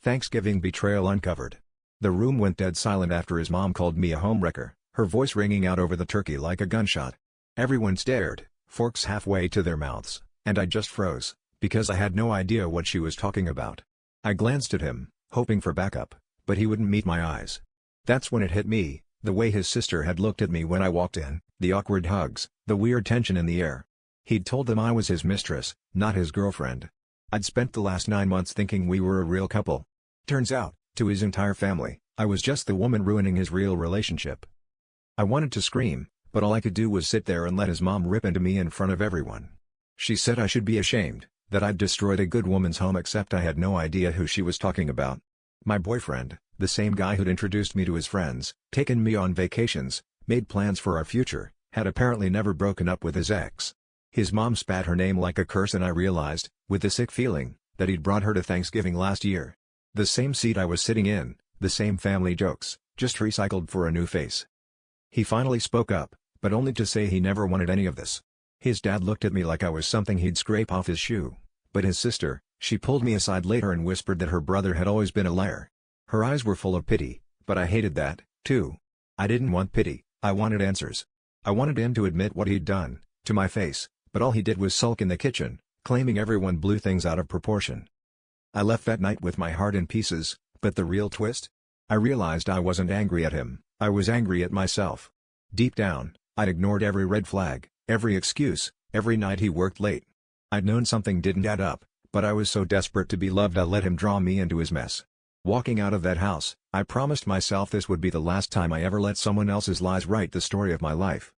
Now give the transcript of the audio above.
Thanksgiving betrayal uncovered. The room went dead silent after his mom called me a homewrecker, her voice ringing out over the turkey like a gunshot. Everyone stared, forks halfway to their mouths, and I just froze, because I had no idea what she was talking about. I glanced at him, hoping for backup, but he wouldn't meet my eyes. That's when it hit me, the way his sister had looked at me when I walked in, the awkward hugs, the weird tension in the air. He'd told them I was his mistress, not his girlfriend. I'd spent the last 9 months thinking we were a real couple. Turns out, to his entire family, I was just the woman ruining his real relationship. I wanted to scream, but all I could do was sit there and let his mom rip into me in front of everyone. She said I should be ashamed, that I'd destroyed a good woman's home, except I had no idea who she was talking about. My boyfriend, the same guy who'd introduced me to his friends, taken me on vacations, made plans for our future, had apparently never broken up with his ex. His mom spat her name like a curse, and I realized, with a sick feeling, that he'd brought her to Thanksgiving last year. The same seat I was sitting in, the same family jokes, just recycled for a new face. He finally spoke up, but only to say he never wanted any of this. His dad looked at me like I was something he'd scrape off his shoe, but his sister, she pulled me aside later and whispered that her brother had always been a liar. Her eyes were full of pity, but I hated that, too. I didn't want pity, I wanted answers. I wanted him to admit what he'd done, to my face, but all he did was sulk in the kitchen, claiming everyone blew things out of proportion. I left that night with my heart in pieces, but the real twist? I realized I wasn't angry at him, I was angry at myself. Deep down, I'd ignored every red flag, every excuse, every night he worked late. I'd known something didn't add up, but I was so desperate to be loved I let him draw me into his mess. Walking out of that house, I promised myself this would be the last time I ever let someone else's lies write the story of my life.